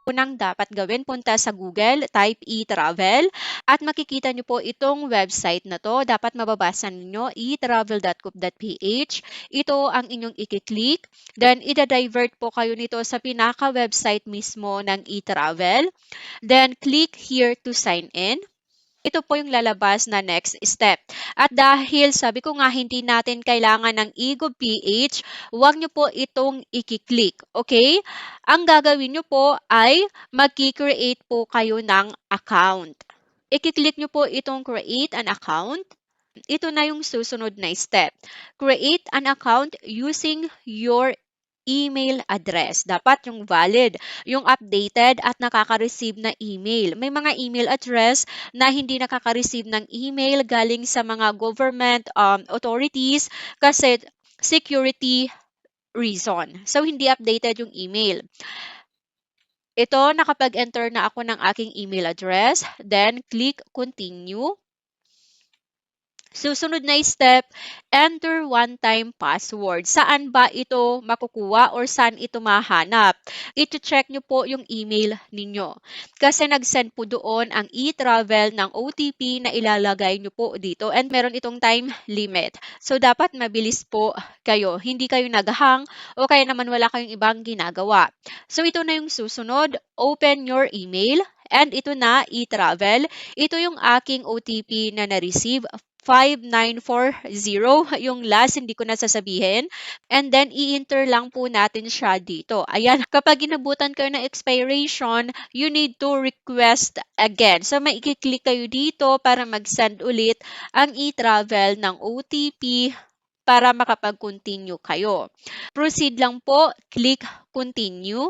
Unang dapat gawin, punta sa Google, type e-travel at makikita nyo po itong website na to. Dapat mababasa ninyo etravel.com.ph. Ito ang inyong i-click. Then, ida-divert po kayo nito sa pinaka-website mismo ng e-travel. Then, click here to sign in. Ito po yung lalabas na next step. At dahil sabi ko nga hindi natin kailangan ng eGov.ph, huwag nyo po itong i-click. Okay? Ang gagawin nyo po ay mag-create po kayo ng account. I-click nyo po itong create an account. Ito na yung susunod na step. Create an account using your email address. Dapat yung valid, yung updated at nakaka-receive na email. May mga email address na hindi nakaka-receive ng email galing sa mga government authorities kasi security reason. So, hindi updated yung email. Ito, nakapag-enter na ako ng aking email address. Then, click continue. Susunod na step, enter one-time password. Saan ba ito makukuha or saan ito mahanap? I-check nyo po yung email ninyo. Kasi nag-send po doon ang e-travel ng OTP na ilalagay nyo po dito and meron itong time limit. So, dapat mabilis po kayo. Hindi kayo naghang o kaya naman wala kayong ibang ginagawa. So, ito na yung susunod. Open your email. And ito na, e-travel. Ito yung aking OTP na na-receive. 5940, yung last, hindi ko na sasabihin. And then, i-enter lang po natin siya dito. Ayan, kapag inabutan kayo ng expiration, you need to request again. So, maikiklik kayo dito para mag-send ulit ang e-travel ng OTP para makapag-continue kayo. Proceed lang po, click continue.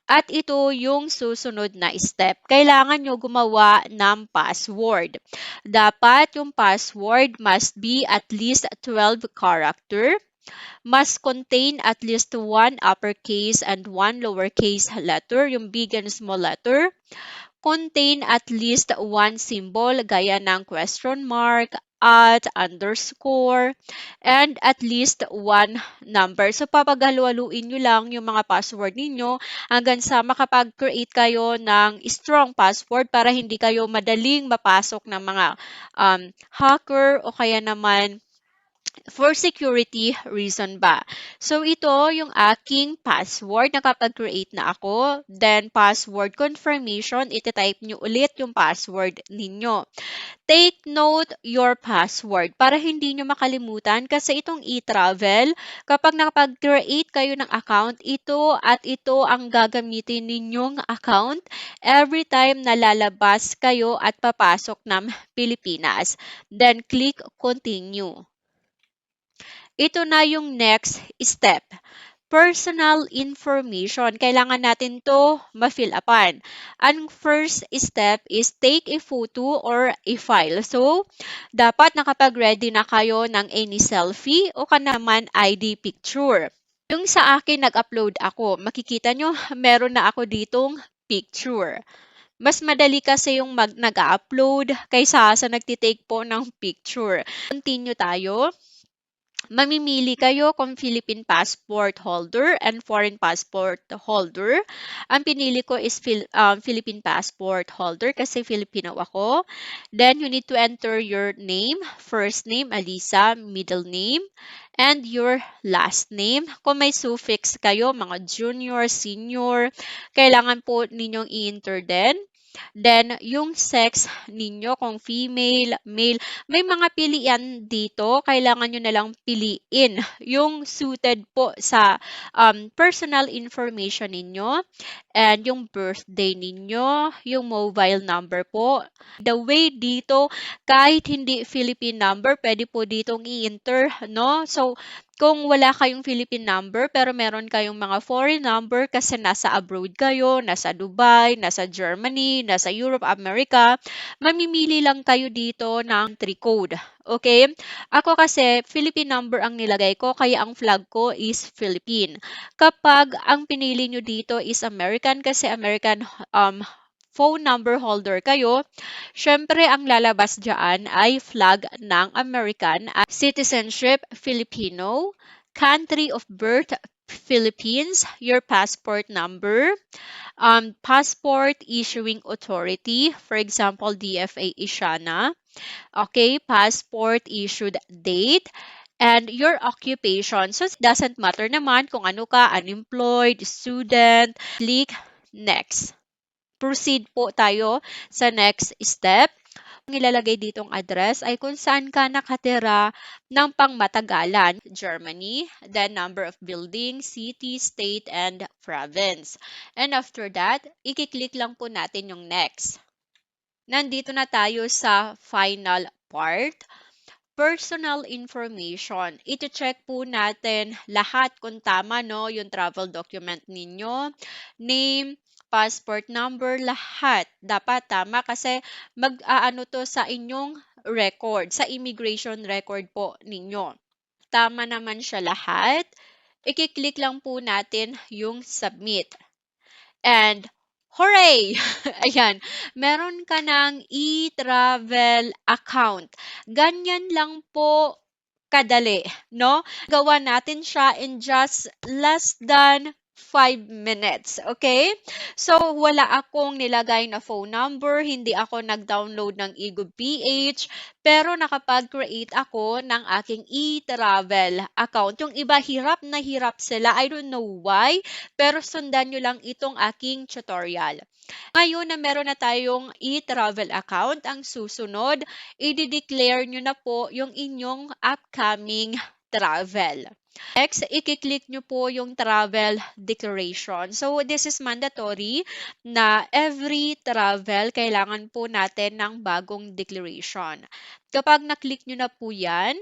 At ito yung susunod na step. Kailangan nyo gumawa ng password. Dapat yung password must be at least 12 character, must contain at least one uppercase and one lowercase letter, yung big and small letter, contain at least one symbol gaya ng question mark, at, underscore, and at least one number. So, papaghalu-haluin nyo lang yung mga password ninyo hanggang sa makapag-create kayo ng strong password para hindi kayo madaling mapasok ng mga hacker o kaya naman for security reason ba. So, ito yung aking password. Nakapag-create na ako. Then, password confirmation. Iti-type nyo ulit yung password ninyo. Take note your password para hindi nyo makalimutan kasi itong e-travel, kapag nakapag-create kayo ng account, ito at ito ang gagamitin ninyong account every time na lalabas kayo at papasok ng Pilipinas. Then, click continue. Ito na yung next step. Personal information. Kailangan natin to ma-fill upan. Ang first step is take a photo or a file. So, dapat nakapag-ready na kayo ng any selfie o naman ID picture. Yung sa akin, nag-upload ako. Makikita nyo, meron na ako ditong picture. Mas madali kasi yung nag-upload kaysa sa nagtitake po ng picture. Continue tayo. Mamimili kayo kung Philippine passport holder and foreign passport holder. Ang pinili ko is Philippine passport holder kasi Filipino ako. Then, you need to enter your name, first name, Alisa, middle name, and your last name. Kung may suffix kayo, mga junior, senior, kailangan po ninyong i-enter din. Then, yung sex ninyo, kung female, male, may mga pilian dito. Kailangan nyo na lang piliin yung suited po sa personal information ninyo and yung birthday ninyo, yung mobile number po. The way dito, kahit hindi Philippine number, pwede po ditong i-enter, no? So, kung wala kayong Philippine number pero meron kayong mga foreign number kasi nasa abroad kayo, nasa Dubai, nasa Germany, nasa Europe, America, mamimili lang kayo dito ng 3 code. Okay? Ako kasi Philippine number ang nilagay ko kaya ang flag ko is Philippine. Kapag ang pinili nyo dito is American kasi American phone number holder kayo, syempre ang lalabas dyan ay flag ng American at citizenship Filipino, country of birth Philippines, your passport number, passport issuing authority, for example, DFA Ishana, okay, passport issued date, and your occupation. So, doesn't matter naman kung ano ka, unemployed, student, click next. Proceed po tayo sa next step. Ang ilalagay ditong address ay kung saan ka nakatira ng pangmatagalan. Germany, then number of building, city, state, and province. And after that, ikiklik lang po natin yung next. Nandito na tayo sa final part. Personal information. Ito-check po natin lahat kung tama, no, yung travel document ninyo, name, passport number, lahat. Dapat tama kasi mag-aano to sa inyong record, sa immigration record po ninyo. Tama naman siya lahat. Ikiklik lang po natin yung submit. And hooray! Ayan, meron ka ng e-travel account. Ganyan lang po kadali, no? Gawa natin siya in just less than 5 minutes, okay? So, wala akong nilagay na phone number, hindi ako nag-download ng eGov PH, pero nakapag-create ako ng aking e-travel account. Yung iba, hirap na hirap sila. I don't know why, pero sundan nyo lang itong aking tutorial. Ngayon na meron na tayong e-travel account, ang susunod, i-declare nyo na po yung inyong upcoming travel. Next, i-click nyo po yung travel declaration. So, this is mandatory na every travel, kailangan po natin ng bagong declaration. Kapag na-click nyo na po yan,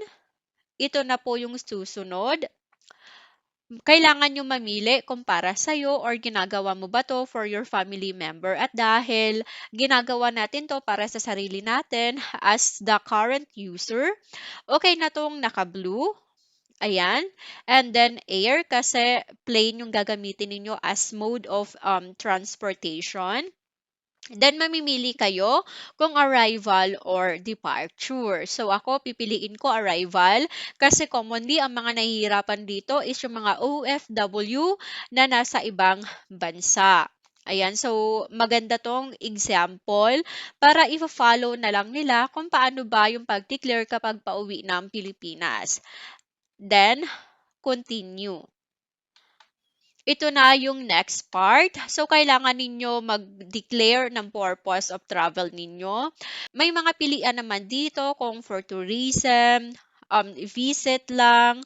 ito na po yung susunod. Kailangan nyo mamili kung para sa'yo or ginagawa mo ba to for your family member. At dahil ginagawa natin to para sa sarili natin as the current user, okay na tong naka-blue. Ayan. And then air kasi plane yung gagamitin ninyo as mode of transportation. Then mamimili kayo kung arrival or departure. So ako pipiliin ko arrival kasi commonly ang mga nahihirapan dito is yung mga OFW na nasa ibang bansa. Ayan, so maganda tong example para i-follow na lang nila kung paano ba yung pag-declare kapag pauwi ng Pilipinas. Then, continue. Ito na yung next part. So, kailangan ninyo mag-declare ng purpose of travel ninyo. May mga pilian naman dito kung for tourism, visit lang,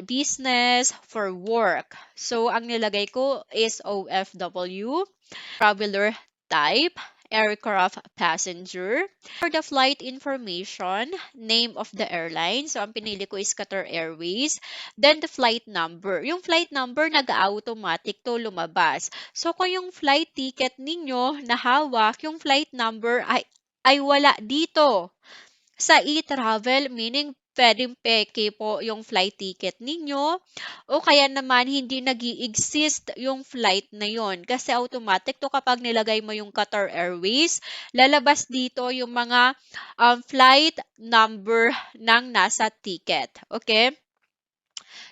business, for work. So, ang nilagay ko is OFW, traveler type, aircraft passenger. For the flight information, name of the airline. So, ang pinili ko is Qatar Airways. Then, the flight number. Yung flight number, nag-automatic to lumabas. So, kung yung flight ticket ninyo na hawak, yung flight number ay wala dito sa e-travel, meaning pwedeng peke po yung flight ticket ninyo o kaya naman hindi nag exist yung flight na yon kasi automatic to kapag nilagay mo yung Qatar Airways, lalabas dito yung mga flight number ng nasa ticket. Okay?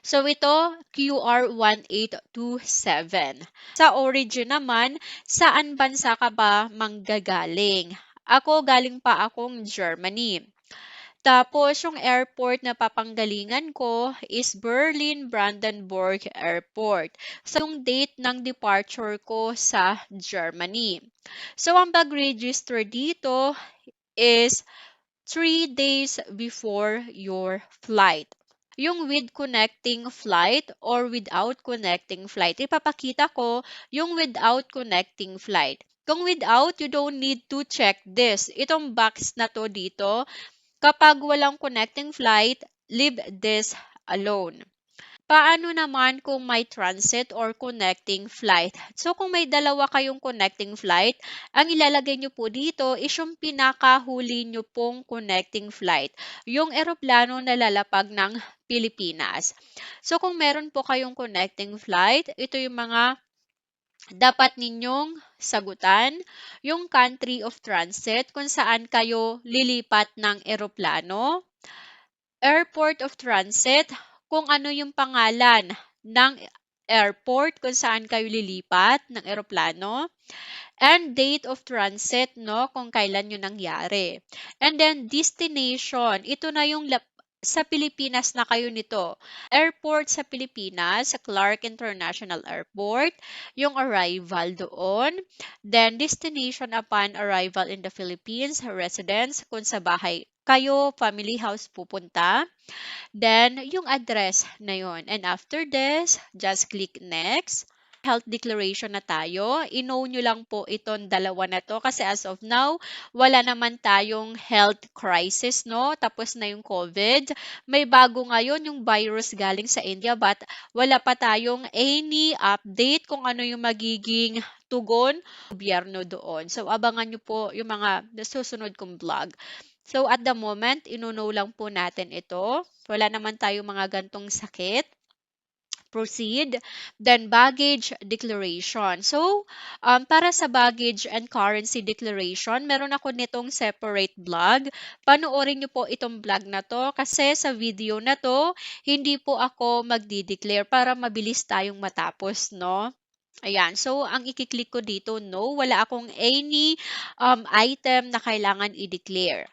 So ito, QR1827. Sa origin naman, saan bansa ka ba manggagaling? Ako, galing pa akong Germany. Tapos, yung airport na papanggalingan ko is Berlin Brandenburg Airport. So, yung date ng departure ko sa Germany. So, ang pag-register dito is 3 days before your flight. Yung with connecting flight or without connecting flight. Ipapakita ko yung without connecting flight. Kung without, you don't need to check this. Itong box na to dito, kapag walang connecting flight, leave this alone. Paano naman kung may transit or connecting flight? So kung may dalawa kayong connecting flight, ang ilalagay nyo po dito is yung pinakahuli nyo pong connecting flight. Yung eroplano na lalapag ng Pilipinas. So kung meron po kayong connecting flight, ito yung mga dapat ninyong sagutan, yung country of transit kung saan kayo lilipat ng eroplano, airport of transit, kung ano yung pangalan ng airport kung saan kayo lilipat ng eroplano, and date of transit, no, kung kailan yun nangyari. And then destination, ito na yung sa Pilipinas na kayo nito. Airport sa Pilipinas, sa Clark International Airport, yung arrival doon. Then destination upon arrival in the Philippines, residence, kung sa bahay kayo, family house pupunta. Then, yung address na yon. And after this, just click next. Health declaration na tayo. I-know nyo lang po itong dalawa na to kasi as of now, wala naman tayong health crisis, no? Tapos na yung COVID. May bago ngayon yung virus galing sa India but wala pa tayong any update kung ano yung magiging tugon ng gobyerno doon. So, abangan nyo po yung mga susunod kong vlog. So, at the moment, inuno lang po natin ito. Wala naman tayo mga gantong sakit. Proceed. Then, baggage declaration. So, para sa baggage and currency declaration, meron ako nitong separate vlog. Panoorin nyo po itong vlog na to kasi sa video na to, hindi po ako magdi-declare para mabilis tayong matapos, no? Ayan. So, ang ikiklik ko dito, no, wala akong any item na kailangan i-declare.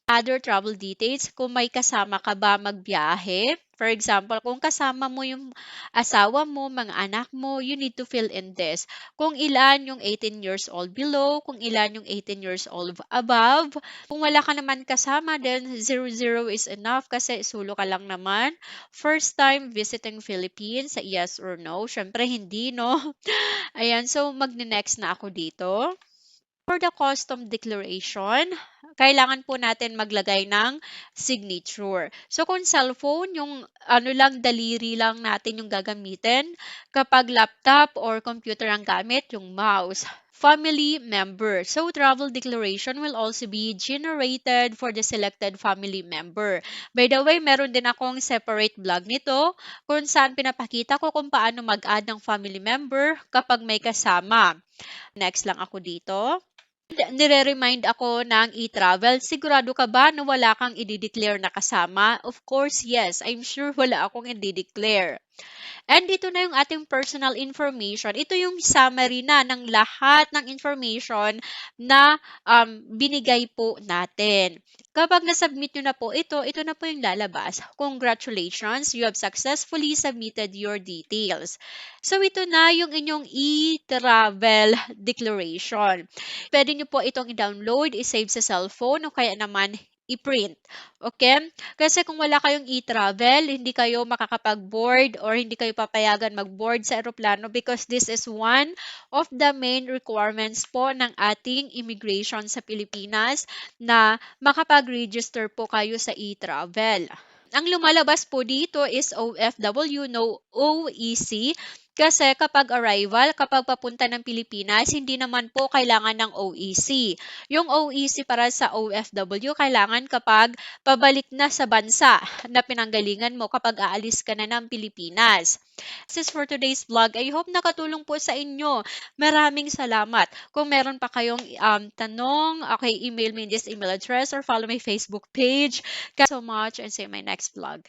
Other travel details, kung may kasama ka ba magbiyahe. For example, kung kasama mo yung asawa mo, mga anak mo, you need to fill in this. Kung ilan yung 18 years old below, kung ilan yung 18 years old above. Kung wala ka naman kasama, then 00 is enough kasi solo ka lang naman. First time visiting Philippines, yes or no? Syempre hindi, no? Ayan, so magne-next na ako dito. For the custom declaration, kailangan po natin maglagay ng signature. So kung cellphone, yung ano lang, daliri lang natin yung gagamitin. Kapag laptop or computer ang gamit, yung mouse. Family member. So travel declaration will also be generated for the selected family member. By the way, meron din akong separate vlog nito kung saan pinapakita ko kung paano mag-add ng family member kapag may kasama. Next lang ako dito. Nire-remind ako ng e-travel. Sigurado ka ba na wala kang i-declare na kasama? Of course, yes. I'm sure wala akong i-declare. And ito na yung ating personal information. Ito yung summary na ng lahat ng information na binigay po natin. Kapag nasubmit nyo na po ito na po yung lalabas. Congratulations, you have successfully submitted your details. So ito na yung inyong e-travel declaration. Pwede nyo po itong i-download, i-save sa cellphone o kaya naman i-print. Okay? Kasi kung wala kayong e-travel, hindi kayo makakapag-board or hindi kayo papayagan mag-board sa eroplano because this is one of the main requirements po ng ating immigration sa Pilipinas na makapag-register po kayo sa e-travel. Ang lumalabas po dito is OFW, no OEC. Kasi kapag arrival, kapag papunta ng Pilipinas, hindi naman po kailangan ng OEC. Yung OEC para sa OFW, kailangan kapag pabalik na sa bansa na pinanggalingan mo kapag aalis ka na ng Pilipinas. This is for today's vlog. I hope nakatulong po sa inyo. Maraming salamat. Kung meron pa kayong tanong, okay, email me in this email address or follow my Facebook page. Thank you so much and see you in my next vlog.